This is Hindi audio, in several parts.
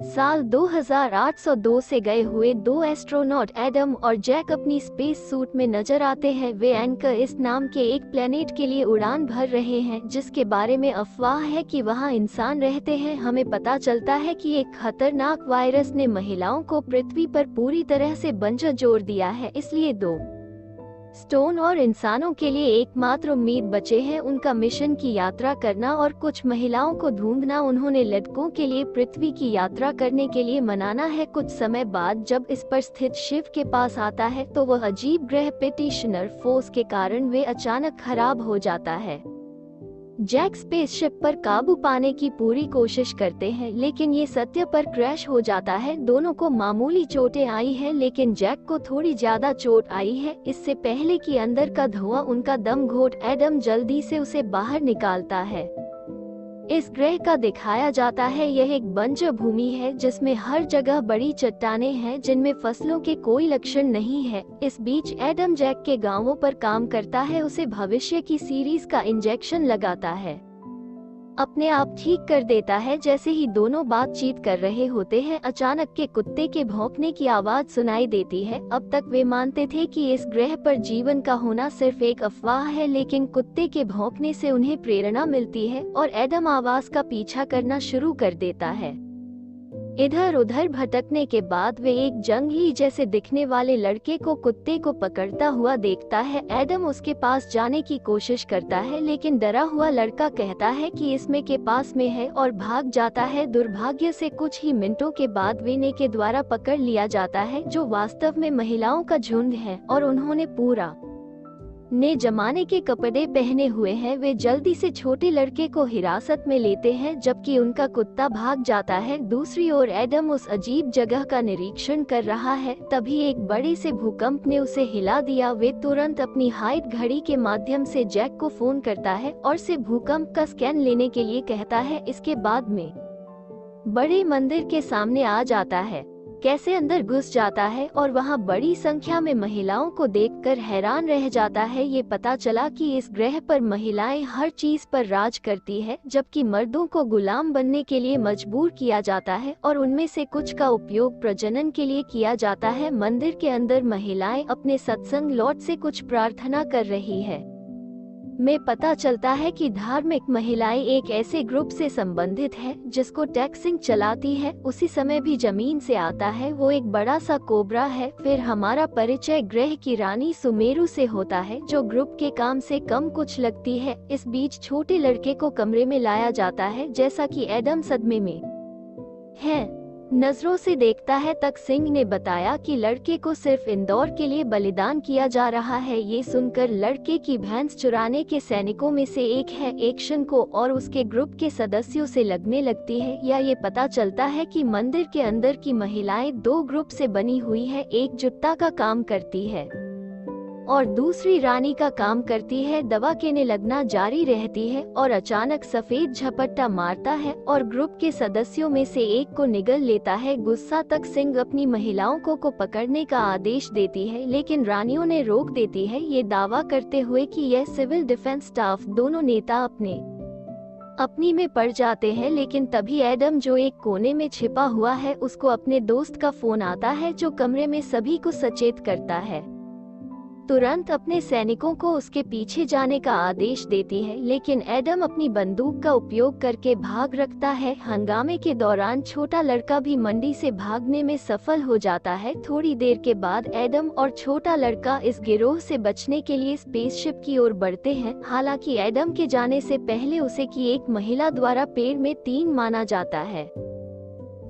साल 2802 से गए हुए दो एस्ट्रोनॉट एडम और जैक अपनी स्पेस सूट में नजर आते हैं। वे एंकर इस नाम के एक प्लेनेट के लिए उड़ान भर रहे हैं जिसके बारे में अफवाह है कि वहां इंसान रहते हैं। हमें पता चलता है कि एक खतरनाक वायरस ने महिलाओं को पृथ्वी पर पूरी तरह से बंजर जोड़ दिया है, इसलिए दो स्टोन और इंसानों के लिए एकमात्र उम्मीद बचे हैं उनका मिशन की यात्रा करना और कुछ महिलाओं को ढूंढना। उन्होंने लड़कों के लिए पृथ्वी की यात्रा करने के लिए मनाना है। कुछ समय बाद जब इस पर स्थित शिव के पास आता है तो वह अजीब ग्रह पेटिशनर फोर्स के कारण वे अचानक खराब हो जाता है। जैक स्पेसशिप पर काबू पाने की पूरी कोशिश करते हैं लेकिन ये सत्य पर क्रैश हो जाता है। दोनों को मामूली चोटें आई हैं लेकिन जैक को थोड़ी ज्यादा चोट आई है। इससे पहले कि अंदर का धुआं उनका दम घोट, एडम जल्दी से उसे बाहर निकालता है। इस ग्रह का दिखाया जाता है यह एक बंजर भूमि है जिसमें हर जगह बड़ी चट्टानें हैं जिनमें फसलों के कोई लक्षण नहीं है। इस बीच एडम जैक के गांवों पर काम करता है, उसे भविष्य की सीरीज का इंजेक्शन लगाता है, अपने आप ठीक कर देता है। जैसे ही दोनों बातचीत कर रहे होते हैं अचानक के कुत्ते के भौंकने की आवाज सुनाई देती है। अब तक वे मानते थे कि इस ग्रह पर जीवन का होना सिर्फ एक अफवाह है लेकिन कुत्ते के भौंकने से उन्हें प्रेरणा मिलती है और एडम आवाज का पीछा करना शुरू कर देता है। इधर उधर भटकने के बाद वे एक जंगली जैसे दिखने वाले लड़के को कुत्ते को पकड़ता हुआ देखता है। एडम उसके पास जाने की कोशिश करता है लेकिन डरा हुआ लड़का कहता है कि इसमें के पास में है और भाग जाता है। दुर्भाग्य से कुछ ही मिनटों के बाद वेने के द्वारा पकड़ लिया जाता है जो वास्तव में महिलाओं का झुंड है और उन्होंने पूरा ने जमाने के कपड़े पहने हुए हैं। वे जल्दी से छोटे लड़के को हिरासत में लेते हैं जबकि उनका कुत्ता भाग जाता है। दूसरी ओर एडम उस अजीब जगह का निरीक्षण कर रहा है, तभी एक बड़े से भूकंप ने उसे हिला दिया। वे तुरंत अपनी हाइट घड़ी के माध्यम से जैक को फोन करता है और से भूकंप का स्कैन लेने के लिए कहता है। इसके बाद में बड़े मंदिर के सामने आ जाता है, कैसे अंदर घुस जाता है और वहां बड़ी संख्या में महिलाओं को देखकर हैरान रह जाता है। ये पता चला कि इस ग्रह पर महिलाएं हर चीज पर राज करती है जबकि मर्दों को गुलाम बनने के लिए मजबूर किया जाता है और उनमें से कुछ का उपयोग प्रजनन के लिए किया जाता है। मंदिर के अंदर महिलाएं अपने सत्संग लॉर्ड से कुछ प्रार्थना कर रही है। में पता चलता है कि धार्मिक महिलाएं एक ऐसे ग्रुप से संबंधित है जिसको टैक्सिंग चलाती है। उसी समय भी जमीन से आता है, वो एक बड़ा सा कोबरा है। फिर हमारा परिचय ग्रह की रानी सुमेरु से होता है जो ग्रुप के काम से कम कुछ लगती है। इस बीच छोटे लड़के को कमरे में लाया जाता है। जैसा कि एडम सदमे में है, नजरों से देखता है तक सिंह ने बताया कि लड़के को सिर्फ इंदौर के लिए बलिदान किया जा रहा है। ये सुनकर लड़के की भैंस चुराने के सैनिकों में से एक है एक्शन को और उसके ग्रुप के सदस्यों से लगने लगती है। या ये पता चलता है कि मंदिर के अंदर की महिलाएं दो ग्रुप से बनी हुई है, एक जुत्ता का काम करती है और दूसरी रानी का काम करती है। दवा केने लगना जारी रहती है और अचानक सफेद झपट्टा मारता है और ग्रुप के सदस्यों में से एक को निगल लेता है। गुस्सा तक सिंह अपनी महिलाओं को पकड़ने का आदेश देती है लेकिन रानियों ने रोक देती है, ये दावा करते हुए कि यह सिविल डिफेंस स्टाफ। दोनों नेता अपनी में पड़ जाते हैं लेकिन तभी एडम जो एक कोने में छिपा हुआ है उसको अपने दोस्त का फोन आता है जो कमरे में सभी को सचेत करता है। तुरंत अपने सैनिकों को उसके पीछे जाने का आदेश देती है लेकिन एडम अपनी बंदूक का उपयोग करके भाग रखता है। हंगामे के दौरान छोटा लड़का भी मंडी से भागने में सफल हो जाता है। थोड़ी देर के बाद एडम और छोटा लड़का इस गिरोह से बचने के लिए स्पेसशिप की ओर बढ़ते हैं। हालांकि एडम के जाने से पहले उसे की एक महिला द्वारा पेड़ में 3 माना जाता है।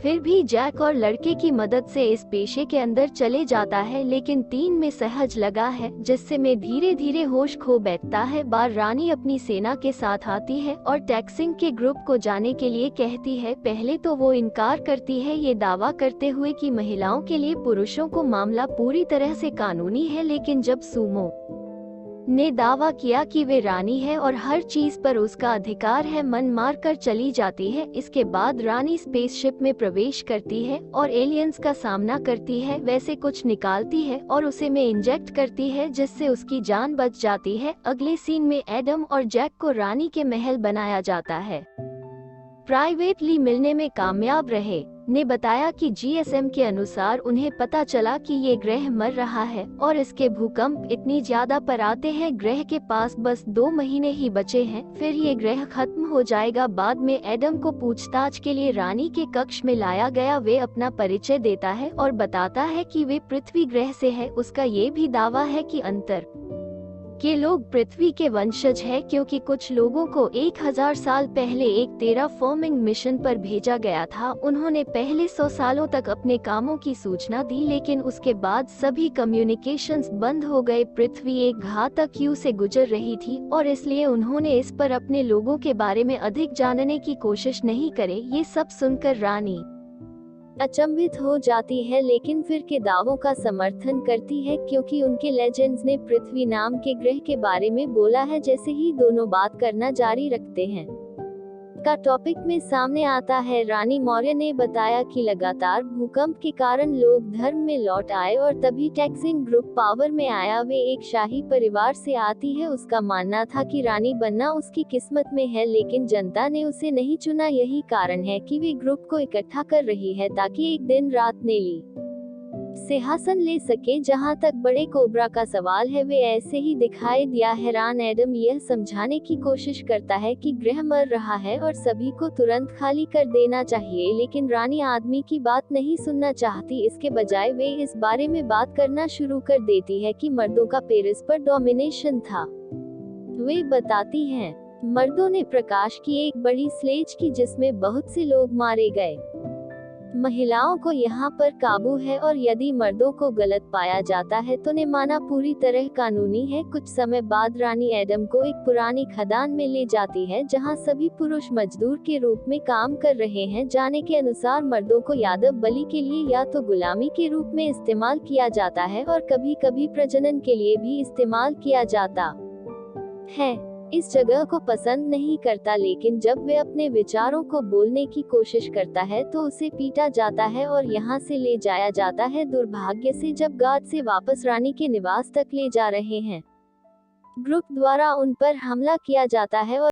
फिर भी जैक और लड़के की मदद से इस पेशे के अंदर चले जाता है लेकिन 3 में सहज लगा है जिससे मैं धीरे धीरे होश खो बैठता है। बार रानी अपनी सेना के साथ आती है और टैक्सिंग के ग्रुप को जाने के लिए कहती है। पहले तो वो इनकार करती है, ये दावा करते हुए कि महिलाओं के लिए पुरुषों को मामला पूरी तरह से कानूनी है। लेकिन जब सुमो ने दावा किया कि वे रानी है और हर चीज पर उसका अधिकार है, मन मार कर चली जाती है। इसके बाद रानी स्पेसशिप में प्रवेश करती है और एलियंस का सामना करती है, वैसे कुछ निकालती है और उसे में इंजेक्ट करती है जिससे उसकी जान बच जाती है। अगले सीन में एडम और जैक को रानी के महल बनाया जाता है, प्राइवेटली मिलने में कामयाब रहे। ने बताया कि जीएसएम के अनुसार उन्हें पता चला कि ये ग्रह मर रहा है और इसके भूकंप इतनी ज्यादा पर आते हैं, ग्रह के पास बस 2 महीने ही बचे हैं, फिर ये ग्रह खत्म हो जाएगा। बाद में एडम को पूछताछ के लिए रानी के कक्ष में लाया गया। वे अपना परिचय देता है और बताता है कि वे पृथ्वी ग्रह से है। उसका ये भी दावा है कि अंतर के लोग पृथ्वी के वंशज है, क्योंकि कुछ लोगों को 1000 साल पहले एक टेराफॉर्मिंग मिशन पर भेजा गया था। उन्होंने पहले 100 सालों तक अपने कामों की सूचना दी, लेकिन उसके बाद सभी कम्युनिकेशंस बंद हो गए। पृथ्वी एक घातक युग से गुजर रही थी और इसलिए उन्होंने इस पर अपने लोगों के बारे में अधिक जानने की कोशिश नहीं करे। ये सब सुनकर रानी अचंभित हो जाती है, लेकिन फिर के दावों का समर्थन करती है, क्योंकि उनके लेजेंड्स ने पृथ्वी नाम के ग्रह के बारे में बोला है। जैसे ही दोनों बात करना जारी रखते हैं का टॉपिक में सामने आता है। रानी मौर्य ने बताया कि लगातार भूकंप के कारण लोग धर्म में लौट आए और तभी टैक्सिन ग्रुप पावर में आया। वे एक शाही परिवार से आती है। उसका मानना था कि रानी बनना उसकी किस्मत में है, लेकिन जनता ने उसे नहीं चुना। यही कारण है कि वे ग्रुप को इकट्ठा कर रही है ताकि एक दिन रात नेली सिंहासन ले सके। जहां तक बड़े कोबरा का सवाल है, वे ऐसे ही दिखाई दिया। हैरान एडम यह समझाने की कोशिश करता है कि ग्रह मर रहा है और सभी को तुरंत खाली कर देना चाहिए, लेकिन रानी आदमी की बात नहीं सुनना चाहती। इसके बजाय वे इस बारे में बात करना शुरू कर देती है कि मर्दों का पेरिस पर डोमिनेशन था। वे बताती हैं, मर्दों ने प्रकाश की एक बड़ी स्लेज की जिसमें बहुत से लोग मारे गए। महिलाओं को यहाँ पर काबू है और यदि मर्दों को गलत पाया जाता है तो ने माना पूरी तरह कानूनी है। कुछ समय बाद रानी एडम को एक पुरानी खदान में ले जाती है जहाँ सभी पुरुष मजदूर के रूप में काम कर रहे हैं। जाने के अनुसार मर्दों को यादव बलि के लिए या तो गुलामी के रूप में इस्तेमाल किया जाता है और कभी कभी प्रजनन के लिए भी इस्तेमाल किया जाता है। इस जगह को पसंद नहीं करता, लेकिन जब वे अपने विचारों को बोलने की कोशिश करता है तो उसे पीटा जाता है और यहाँ से ले जाया जाता है। दुर्भाग्य से जब गार्ड से वापस रानी के निवास तक ले जा रहे हैं, ग्रुप द्वारा उन पर हमला किया जाता है और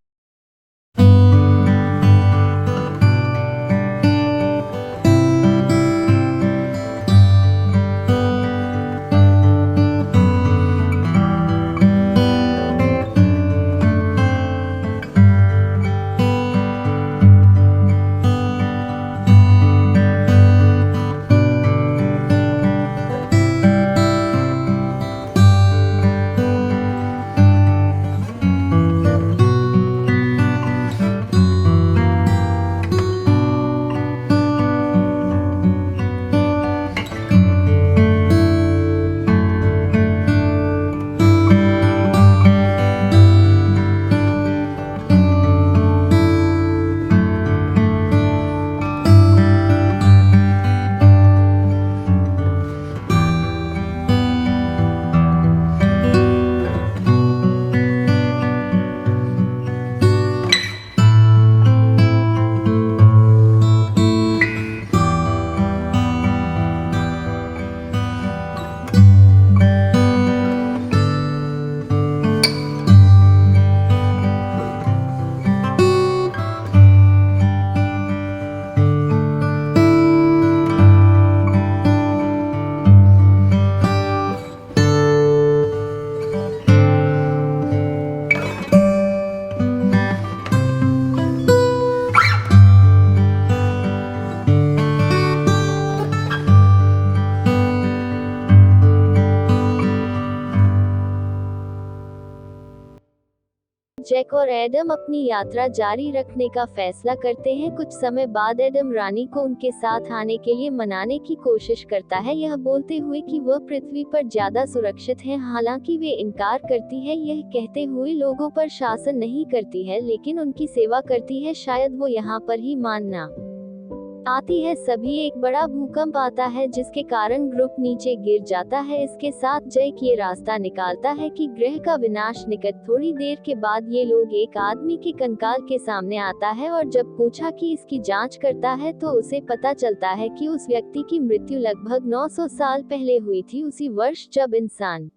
जैक और एडम अपनी यात्रा जारी रखने का फैसला करते हैं। कुछ समय बाद एडम रानी को उनके साथ आने के लिए मनाने की कोशिश करता है, यह बोलते हुए कि वह पृथ्वी पर ज्यादा सुरक्षित है। हालांकि वे इनकार करती है, यह कहते हुए लोगों पर शासन नहीं करती है लेकिन उनकी सेवा करती है। शायद वो यहाँ पर ही मानना आती है। सभी एक बड़ा भूकंप आता है जिसके कारण ग्रुप नीचे गिर जाता है। इसके साथ जैक ये रास्ता निकालता है कि ग्रह का विनाश निकट। थोड़ी देर के बाद ये लोग एक आदमी के कंकाल के सामने आता है और जब पूछा कि इसकी जांच करता है तो उसे पता चलता है कि उस व्यक्ति की मृत्यु लगभग 900 साल पहले हुई थी, उसी वर्ष जब इंसान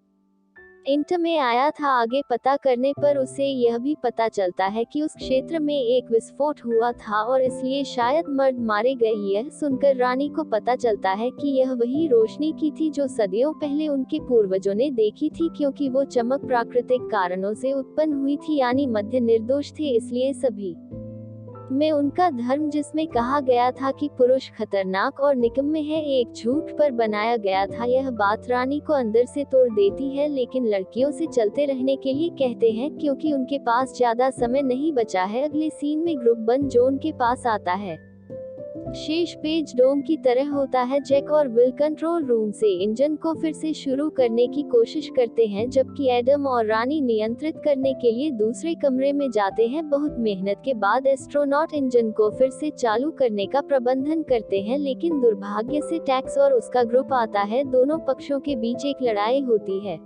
इंटर में आया था। आगे पता करने पर उसे यह भी पता चलता है कि उस क्षेत्र में एक विस्फोट हुआ था और इसलिए शायद मर्द मारे गए। यह सुनकर रानी को पता चलता है कि यह वही रोशनी की थी जो सदियों पहले उनके पूर्वजों ने देखी थी, क्योंकि वो चमक प्राकृतिक कारणों से उत्पन्न हुई थी, यानी मध्य निर्दोष थे। इसलिए सभी में उनका धर्म, जिसमें कहा गया था कि पुरुष खतरनाक और निकम्मे है, एक झूठ पर बनाया गया था। यह बात रानी को अंदर से तोड़ देती है, लेकिन लड़कियों से चलते रहने के लिए कहते हैं क्योंकि उनके पास ज्यादा समय नहीं बचा है। अगले सीन में ग्रुप बन जोन के पास आता है। शेष पेज डोम की तरह होता है। जैक और विल कंट्रोल रूम से इंजन को फिर से शुरू करने की कोशिश करते हैं, जबकि एडम और रानी नियंत्रित करने के लिए दूसरे कमरे में जाते हैं। बहुत मेहनत के बाद एस्ट्रोनॉट इंजन को फिर से चालू करने का प्रबंधन करते हैं, लेकिन दुर्भाग्य से टैक्स और उसका ग्रुप आता है। दोनों पक्षों के बीच एक लड़ाई होती है।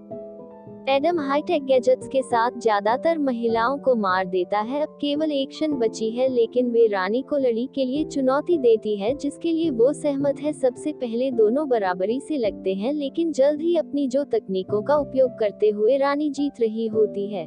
एडम हाईटेक गैजेट्स के साथ ज्यादातर महिलाओं को मार देता है। अब केवल एक क्षण बची है, लेकिन वे रानी को लड़ी के लिए चुनौती देती है, जिसके लिए वो सहमत है। सबसे पहले दोनों बराबरी से लगते हैं, लेकिन जल्द ही अपनी जो तकनीकों का उपयोग करते हुए रानी जीत रही होती है।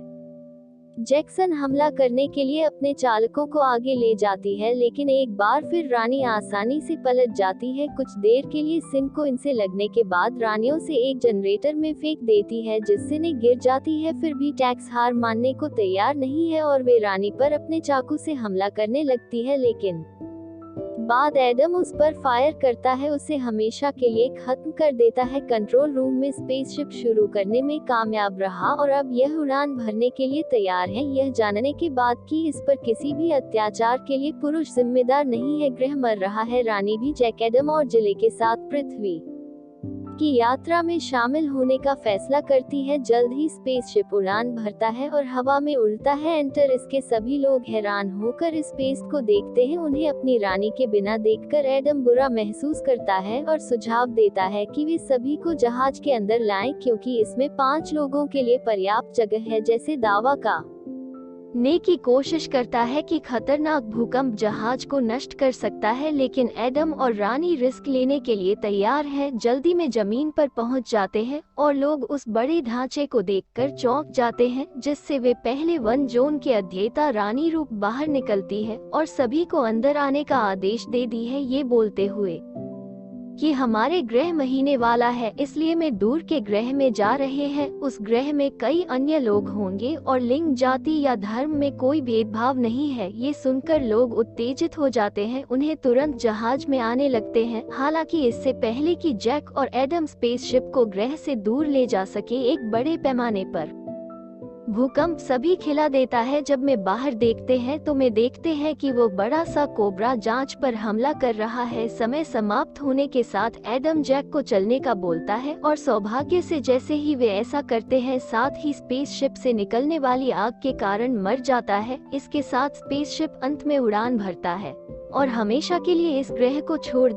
जैक्सन हमला करने के लिए अपने चालकों को आगे ले जाती है, लेकिन एक बार फिर रानी आसानी से पलट जाती है। कुछ देर के लिए सिंह को इनसे लगने के बाद रानियों से एक जनरेटर में फेंक देती है, जिससे ने गिर जाती है। फिर भी टैक्स हार मानने को तैयार नहीं है और वे रानी पर अपने चाकू से हमला करने लगती है, लेकिन बाद एडम उस पर फायर करता है, उसे हमेशा के लिए खत्म कर देता है। कंट्रोल रूम में स्पेसशिप शुरू करने में कामयाब रहा और अब यह उड़ान भरने के लिए तैयार है, यह जानने के बाद कि इस पर किसी भी अत्याचार के लिए पुरुष जिम्मेदार नहीं है। ग्रह मर रहा है। रानी भी जैक, एडम और जिले के साथ पृथ्वी की यात्रा में शामिल होने का फैसला करती है। जल्द ही स्पेसशिप उड़ान भरता है और हवा में उड़ता है। एंटर इसके सभी लोग हैरान होकर स्पेस को देखते हैं। उन्हें अपनी रानी के बिना देखकर एडम बुरा महसूस करता है और सुझाव देता है कि वे सभी को जहाज के अंदर लाएं, क्योंकि इसमें 5 लोगों के लिए पर्याप्त जगह है। जैसे दावा का ने की कोशिश करता है कि खतरनाक भूकंप जहाज को नष्ट कर सकता है, लेकिन एडम और रानी रिस्क लेने के लिए तैयार हैं। जल्दी में जमीन पर पहुंच जाते हैं और लोग उस बड़े ढांचे को देखकर चौंक जाते हैं, जिससे वे पहले वन जोन के अध्येता रानी रूप बाहर निकलती है और सभी को अंदर आने का आदेश दे दी है, ये बोलते हुए कि हमारे ग्रह महीने वाला है, इसलिए मैं दूर के ग्रह में जा रहे हैं। उस ग्रह में कई अन्य लोग होंगे और लिंग, जाति या धर्म में कोई भेदभाव नहीं है। ये सुनकर लोग उत्तेजित हो जाते हैं, उन्हें तुरंत जहाज में आने लगते हैं। हालांकि इससे पहले कि जैक और एडम स्पेसशिप को ग्रह से दूर ले जा सके, एक बड़े पैमाने पर भूकंप सभी खिला देता है। जब मैं बाहर देखते हैं तो मैं देखते हैं कि वो बड़ा सा कोबरा जांच पर हमला कर रहा है। समय समाप्त होने के साथ एडम जैक को चलने का बोलता है और सौभाग्य से जैसे ही वे ऐसा करते हैं, साथ ही स्पेसशिप से निकलने वाली आग के कारण मर जाता है। इसके साथ स्पेसशिप अंत में उड़ान भरता है और हमेशा के लिए इस ग्रह को छोड़